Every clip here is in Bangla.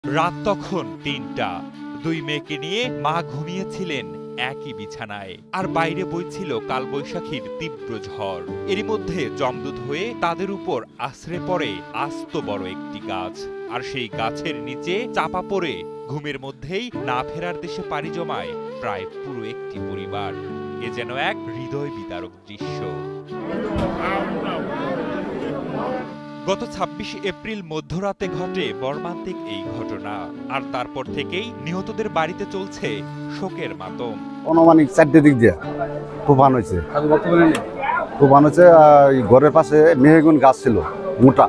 রাত তখন ৩টা। দুই মেয়েকে নিয়ে মা ঘুমিয়েছিলেন একই বিছানায়, আর বাইরে বইছিল কালবৈশাখীর তীব্র ঝড়। এরই মধ্যে জমদূত হয়ে তাদের উপর আছড়ে পড়ে আস্ত বড় একটি গাছ, আর সেই গাছের নিচে চাপা পড়ে ঘুমের মধ্যেই না ফেরার দেশে পাড়ি জমায় প্রায় পুরো একটি পরিবার। এ যেন এক হৃদয় বিদারক দৃশ্য। গত ২৬ এপ্রিল মধ্যরাতে ঘটে মর্মান্তিক এই ঘটনা, আর তারপর থেকেই নিহতদের বাড়িতে চলছে শোকের মাতম। অনুমানিক ৪টে দিক দিয়ে তুফান হয়েছে। তুফান হয়েছে, ঘরের পাশে মেহগুন গাছ ছিল মোটা।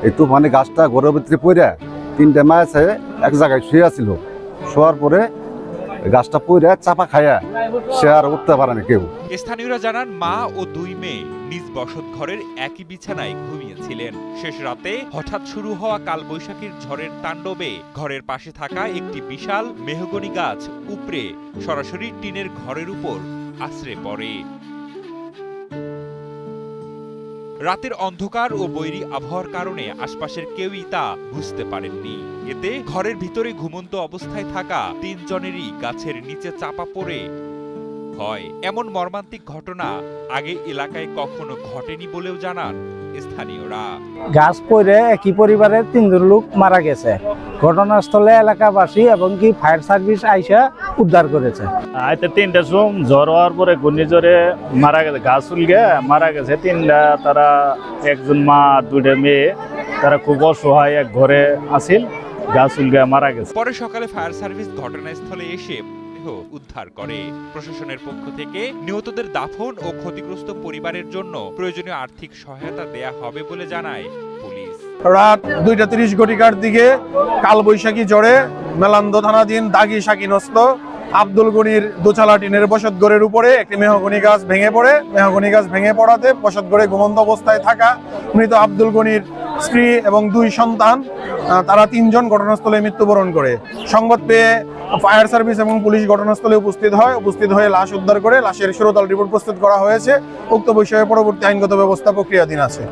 এই তুফানি গাছটা ঘরের ভিতরে পড়ে ৩টে মাছ আছে এক জায়গায় শুয়ে ছিল। শোয়ার পরে গাছটা পড়ে চাপা খাইয়া সে আর উঠতে পারে না কেউ। স্থানীয়রা জানান, মা ও দুই মেয়ে নিজ বসত ঘরের একই বিছানায় ঘুমিয়েছিলেন। শেষ রাতে হঠাৎ শুরু হওয়া কালবৈশাখীর ঝড়ের তাণ্ডবে ঘরের পাশে থাকা একটি বিশাল মেহগনি গাছ উপড়ে সরাসরি টিনের ঘরের উপর আছড়ে পড়ে। রাতের অন্ধকার ও বৈরী আবহাওয়ার কারণে আশপাশের কেউই তা বুঝতে পারেননি। এতে ঘরের ভিতরে ঘুমন্ত অবস্থায় থাকা ৩ জনেরই গাছের নিচে চাপা পড়ে হয়। এমন মর্মান্তিক ঘটনা আগে এলাকায় কখনো ঘটেনি বলেও জানান স্থানীয়রা। গাছ পড়ে একই পরিবারের ৩ জন লোক মারা গেছে। ঘটনাস্থলে এলাকাবাসী এবং কি ফায়ার সার্ভিস আইসা উদ্ধার করেছে। আইতে ৩টার সময় ঝড় হওয়ার পরে ঘূর্ণিঝড়ে মারা গেছে, গাছ উলগে মারা গেছে ৩টা। তারা একজন মা, 2টা মেয়ে, তারা খুব অসহায় এক ঘরে আসিল, গাছ উলগে মারা গেছে। পরে সকালে ফায়ার সার্ভিস ঘটনাস্থলে এসে উদ্ধার করে। প্রশাসনের পক্ষ থেকে নিহতদের দাফন ও ক্ষতিগ্রস্ত পরিবারের জন্য প্রয়োজনীয় আর্থিক সহায়তা দেয়া হবে বলে জানায় পুলিশ। রাত 2:30 ঘটিকার দিকে কালবৈশাখী ঝড়ে মেলান্দ থানাধীন দাগি শাকিনস্ত আব্দুল গনির দোচালা টিনের বসতঘরের উপরে একটি মেহগনি গাছ ভেঙে পড়ে। মেহগনি গাছ ভেঙে পড়াতে বসতঘরে ঘুমন্ত অবস্থায় থাকা মৃত আব্দুল গনির স্ত্রী এবং 2 সন্তান, তারা 3 জন ঘটনাস্থলে মৃত্যুবরণ করে। সংবাদ পেয়ে ফায়ার সার্ভিস এবং পুলিশ ঘটনাস্থলে উপস্থিত হয়ে লাশ উদ্ধার করে লাশের সুরতহাল রিপোর্ট প্রস্তুত করা হয়েছে। উক্ত বিষয়ে পরবর্তী আইনগত ব্যবস্থা প্রক্রিয়াধীন আছে।